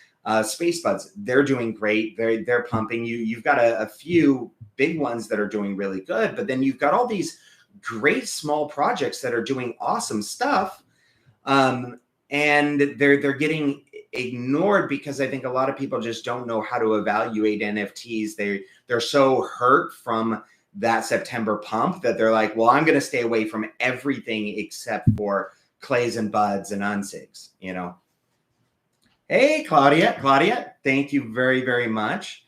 Space Buds, they're doing great. They're pumping. You've got a few big ones that are doing really good, but then you've got all these great small projects that are doing awesome stuff, and they're getting ignored because I think a lot of people just don't know how to evaluate NFTs. They're so hurt from that September pump that they're like, well, I'm going to stay away from everything except for Clays and Buds and Unsigs, you know. Hey, Claudia, thank you very, very much.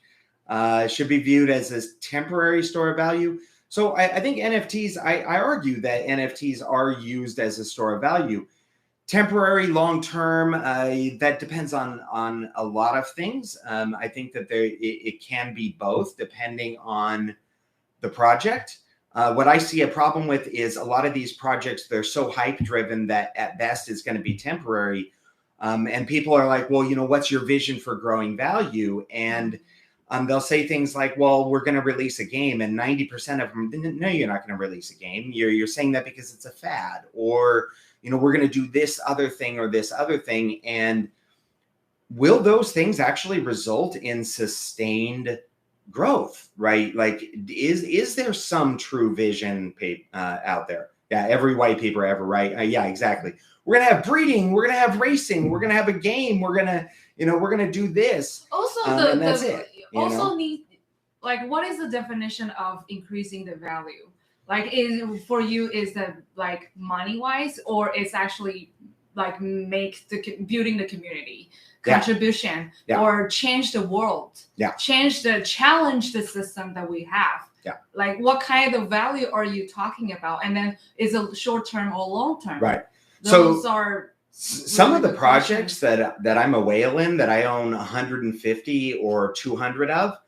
Should be viewed as a temporary store of value. So I think NFTs, I argue that NFTs are used as a store of value. Temporary, long-term, that depends on a lot of things. I think that it can be both depending on the project. What I see a problem with is a lot of these projects, they're so hype-driven that at best it's going to be temporary. And people are like, well, you know, what's your vision for growing value? And they'll say things like, well, we're going to release a game, and 90% of them, no, you're not going to release a game. You're saying that because it's a fad, or, you know, we're going to do this other thing or this other thing. And will those things actually result in sustained growth, right? Like, is there some true vision out there? Yeah, every white paper ever, right? Yeah, exactly. We're going to have breeding. We're going to have racing. We're going to have a game. We're going to, you know, we're going to do this. Also, and that's it. Also need, like, what is the definition of increasing the value? Like, is for you, is that like money wise, or it's actually like building the community contribution, or change the world, challenge the system that we have. Like, what kind of value are you talking about? And then is it short term or long term? Right. Those are some of the projects that I'm a whale in, that I own 150 or 200 of.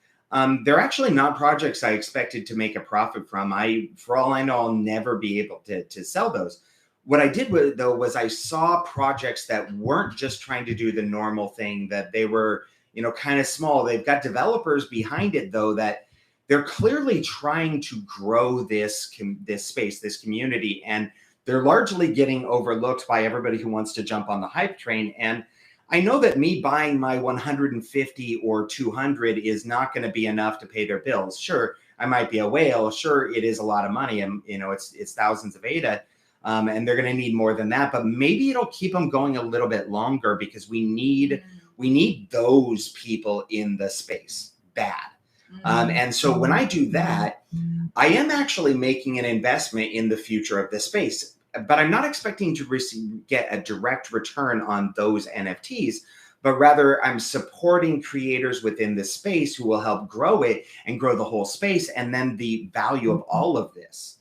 They're actually not projects I expected to make a profit from. For all I know, I'll never be able to sell those. What I did was I saw projects that weren't just trying to do the normal thing, that they were, you know, kind of small. They've got developers behind it, though, that they're clearly trying to grow this space, this community, and they're largely getting overlooked by everybody who wants to jump on the hype train. And I know that me buying my 150 or 200 is not going to be enough to pay their bills. Sure, I might be a whale. Sure, it is a lot of money, and you know, it's thousands of ADA, and they're going to need more than that. But maybe it'll keep them going a little bit longer, because we need those people in the space bad. And so when I do that, I am actually making an investment in the future of the space, but I'm not expecting to get a direct return on those NFTs, but rather I'm supporting creators within the space who will help grow it and grow the whole space. And then the value of all of this.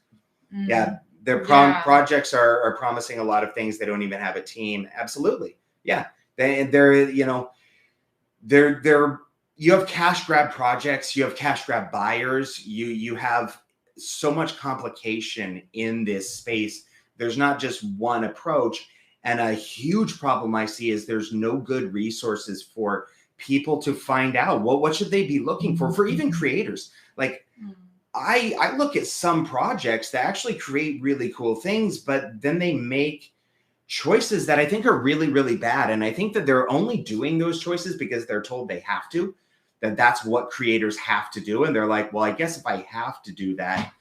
Their projects are promising a lot of things. They don't even have a team. Absolutely. Yeah. They're, you know, you have cash grab projects, you have cash grab buyers, you have so much complication in this space. There's not just one approach. And a huge problem I see is there's no good resources for people to find out what should they be looking for even creators. Like, I look at some projects that actually create really cool things, but then they make choices that I think are really, really bad. And I think that they're only doing those choices because they're told they have to, that's what creators have to do. And they're like, well, I guess if I have to do that,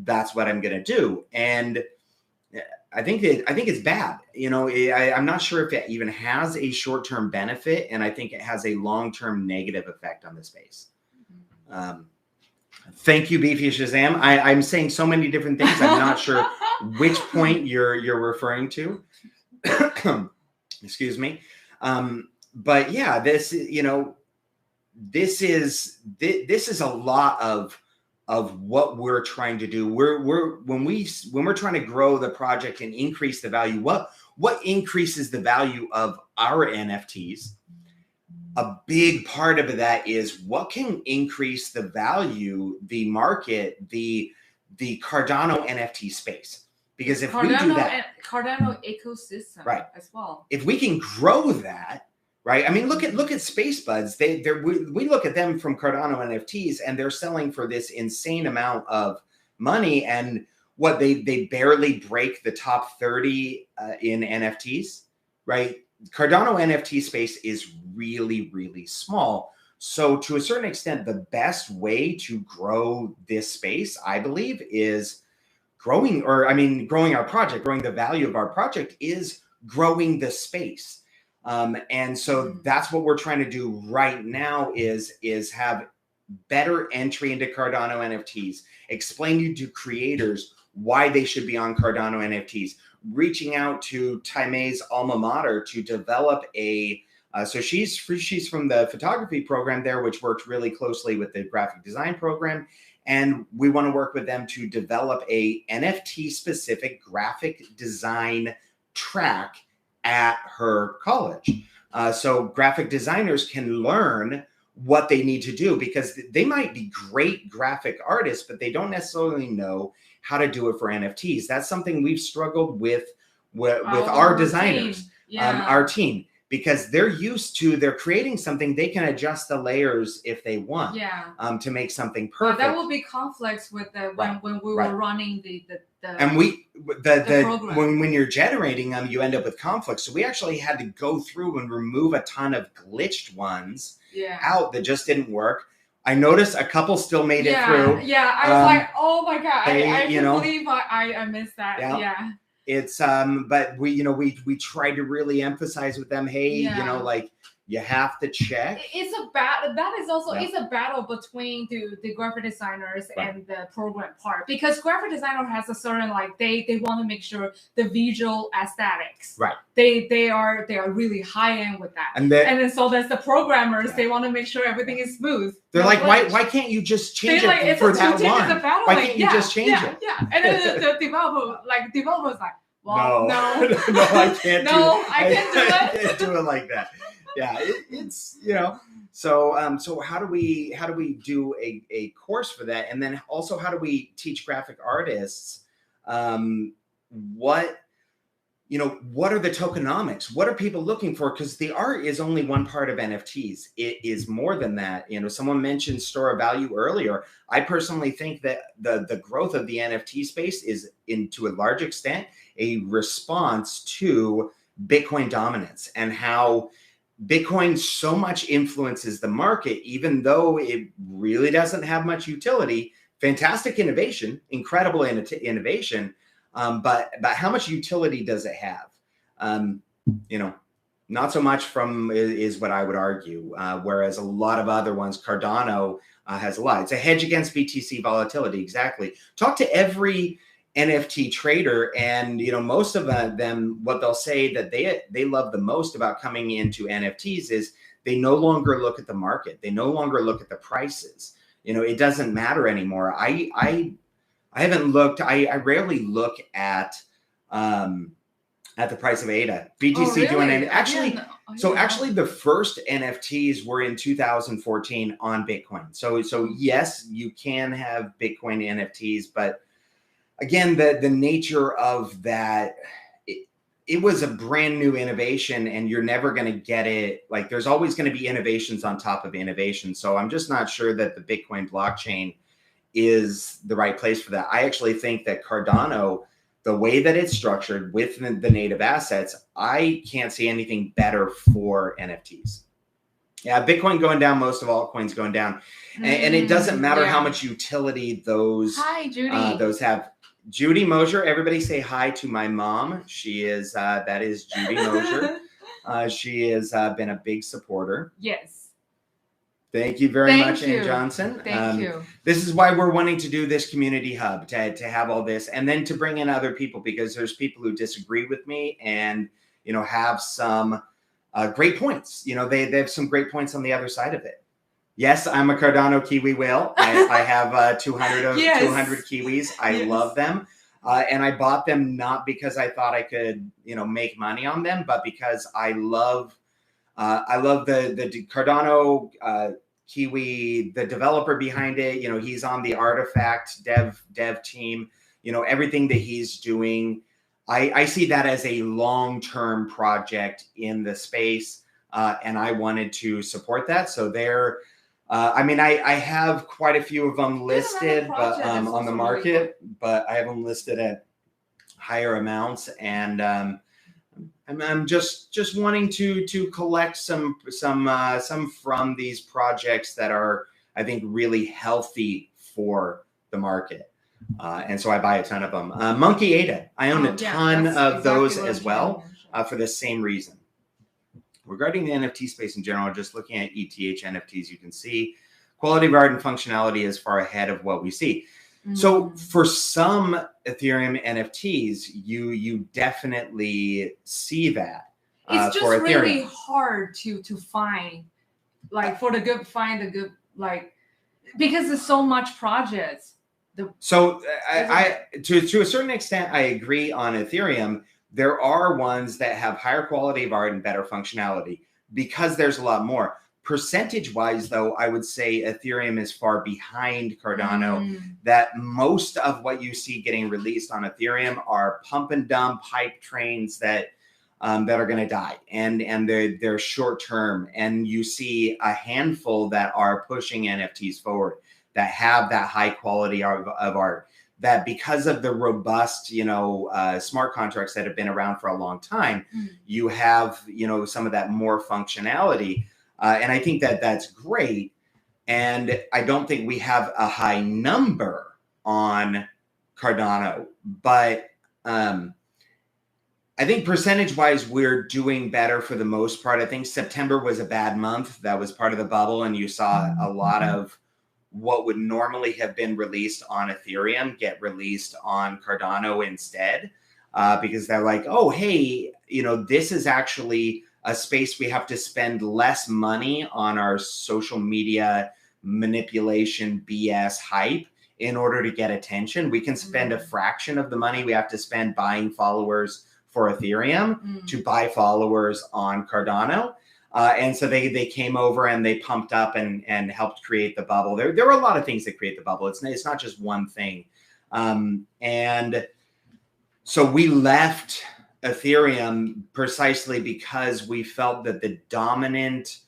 that's what I'm going to do. And I think it's bad. You know, I'm not sure if it even has a short-term benefit, and I think it has a long-term negative effect on the space. Thank you, Beefy Shazam. I'm saying so many different things. I'm not sure which point you're referring to. Excuse me. But yeah, this, you know, this is a lot of what we're trying to do. When we're trying to grow the project and increase the value, what increases the value of our NFTs? A big part of that is what can increase the value, the market, the Cardano NFT space. Because if Cardano, we do that, and Cardano ecosystem, right, as well. If we can grow that, right? I mean, look at Space Buds. We look at them from Cardano NFTs, and they're selling for this insane amount of money. And what they barely break the top 30 in NFTs, right? Cardano NFT space is really, really small. So to a certain extent, the best way to grow this space, I believe, is growing our project, growing the value of our project is growing the space. And so that's what we're trying to do right now is have better entry into Cardano NFTs, explain to creators why they should be on Cardano NFTs, reaching out to Taime's alma mater to develop so she's from the photography program there, which works really closely with the graphic design program. And we want to work with them to develop a NFT specific graphic design track at her college. So graphic designers can learn what they need to do, because they might be great graphic artists, but they don't necessarily know how to do it for NFTs. That's something we've struggled with our designers, our team, because they're creating something, they can adjust the layers if they want, to make something perfect. But that will be conflicts with when we were running the program. When you're generating them, you end up with conflicts. So we actually had to go through and remove a ton of glitched ones out that just didn't work. I noticed a couple still made it through. Yeah, I was like, oh my God, I can't believe I missed that. Yeah. It's but we try to really emphasize with them, hey, like, you have to check. It's a battle. That is also it's a battle between the graphic designers and the program part, because graphic designer has a certain, like, they want to make sure the visual aesthetics. Right. They are really high end with that. And then so that's the programmers. They want to make sure everything is smooth. They're like, why can't you just change it for that one? Why can't you just change it? Yeah. And then the developer's like, well, no, I can't. I can't do it. I can't do it like that. Yeah, it's so how do we do a course for that, and then also how do we teach graphic artists what are the tokenomics? What are people looking for? Because the art is only one part of NFTs. It is more than that. Someone mentioned store of value earlier. I personally think that the growth of the NFT space is, to a large extent, a response to Bitcoin dominance and how Bitcoin so much influences the market, even though it really doesn't have much utility. Fantastic innovation, incredible innovation. But how much utility does it have? Not so much is what I would argue. Whereas a lot of other ones, Cardano has a lot. It's a hedge against BTC volatility. Exactly. Talk to every NFT trader, and most of them, what they'll say that they love the most about coming into NFTs is they no longer look at the market. They no longer look at the prices. It doesn't matter anymore. I haven't looked. I rarely look at the price of ADA. BTC doing it actually. Actually, the first NFTs were in 2014 on Bitcoin. So yes, you can have Bitcoin NFTs, but again, the nature of that, it was a brand new innovation, and you're never going to get it. Like, there's always going to be innovations on top of innovation. So I'm just not sure that the Bitcoin blockchain is the right place for that. I actually think that Cardano, the way that it's structured with the native assets, I can't see anything better for NFTs. Yeah, Bitcoin going down, most of altcoins going down. And it doesn't matter how much utility those have. Judy Mosier, everybody say hi to my mom. She is, that is Judy Mosier. She has been a big supporter. Yes. Thank you very much, Ann Johnson. Thank you. This is why we're wanting to do this community hub, to have all this, and then to bring in other people, because there's people who disagree with me, and have some great points. They have some great points on the other side of it. Yes, I'm a Cardano Kiwi whale. I have 200 Kiwis. I love them. And I bought them not because I thought I could, make money on them, but because I love the Cardano Kiwi, the developer behind it. He's on the Artifact dev team. Everything that he's doing, I see that as a long-term project in the space, and I wanted to support that. So they're, I have quite a few of them listed, but on the market, but I have them listed at higher amounts, and I'm just wanting to collect some from these projects that are, I think, really healthy for the market. And so I buy a ton of them. Monkey Ada, I own a ton of those as well, for the same reason. Regarding the NFT space in general, just looking at ETH NFTs, you can see quality of art and functionality is far ahead of what we see. So for some Ethereum NFTs, you definitely see that. It's just really hard to find, like, find the good, like, because there's so much projects. So to a certain extent, I agree on Ethereum. There are ones that have higher quality of art and better functionality because there's a lot more. Percentage-wise, though, I would say Ethereum is far behind Cardano. That most of what you see getting released on Ethereum are pump and dump hype trains that are going to die, and they're short-term. And you see a handful that are pushing NFTs forward, that have that high quality of art, that because of the robust, smart contracts that have been around for a long time, you have, some of that more functionality. And I think that that's great. And I don't think we have a high number on Cardano, but I think percentage-wise, we're doing better for the most part. I think September was a bad month. That was part of the bubble, and you saw a lot of what would normally have been released on Ethereum get released on Cardano instead, because they're like, oh, hey, this is actually a space we have to spend less money on our social media manipulation BS hype in order to get attention. We can spend a fraction of the money we have to spend buying followers for Ethereum to buy followers on Cardano. And so they came over and they pumped up and helped create the bubble. There were a lot of things that create the bubble. It's not just one thing. And so we left Ethereum precisely because we felt that the dominant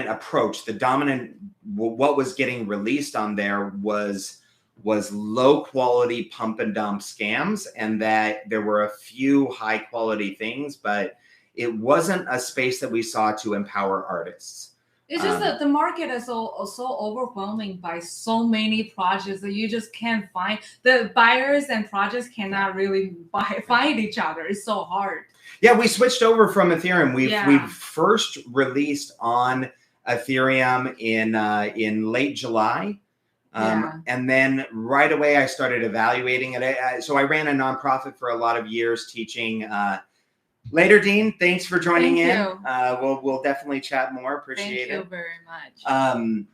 approach, what was getting released on there was low quality pump and dump scams, and that there were a few high quality things, but it wasn't a space that we saw to empower artists. It's just that the market is so overwhelming by so many projects that you just can't find. The buyers and projects cannot really find each other. It's so hard. Yeah, we switched over from Ethereum. We've first released on Ethereum in late July. And then right away I started evaluating it. So I ran a nonprofit for a lot of years teaching. Later, Dean, thanks for joining in. We'll definitely chat more. Appreciate it. Thank you very much.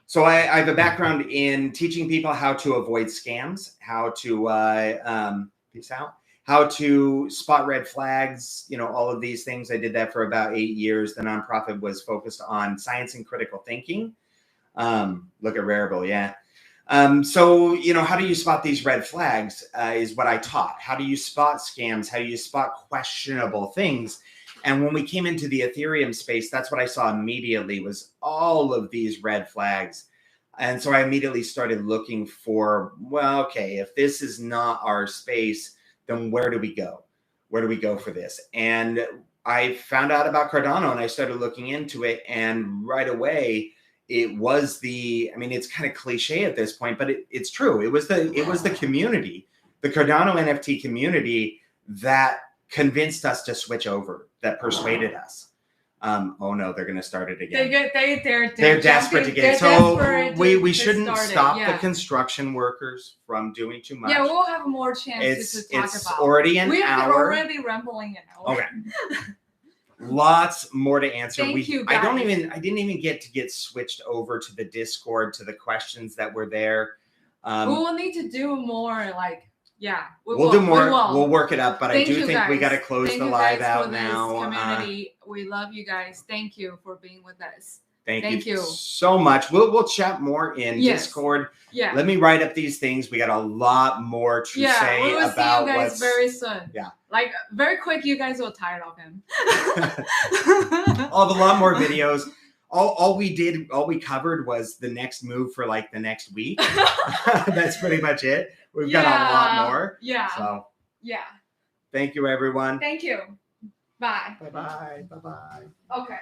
So I have a background in teaching people how to avoid scams, how to peace out, how to spot red flags, all of these things. I did that for about 8 years. The nonprofit was focused on science and critical thinking. Look at Rarible, yeah. So, how do you spot these red flags is what I taught. How do you spot scams? How do you spot questionable things? And when we came into the Ethereum space, that's what I saw immediately was all of these red flags. And so I immediately started looking for, well, okay, if this is not our space, then where do we go? Where do we go for this? And I found out about Cardano and I started looking into it, and right away, it was it's kind of cliche at this point, but it's true. It was the community, the Cardano NFT community, that convinced us to switch over, that persuaded us. Oh no, they're gonna start it again. They're desperate to get. So we shouldn't stop the construction workers from doing too much. Yeah, we'll have more chances to talk it's about. already an hour. We're already rambling an hour. Okay. Lots more to answer. Thank you, guys. I didn't even get switched over to the Discord to the questions that were there. We will need to do more we'll do more. We'll work it up, but I do think guys. we got to close the live out now. Community, we love you guys. Thank you for being with us. Thank you so much. We'll chat more in Discord. Yeah. Let me write up these things. We got a lot more to say we will about see you guys very soon. Yeah. Like very quick, you guys will tired of him. I'll have a lot more videos. All we covered was the next move for like the next week. That's pretty much it. We've got a lot more. Yeah. So yeah. Thank you, everyone. Thank you. Bye. Bye-bye. Bye-bye. Okay.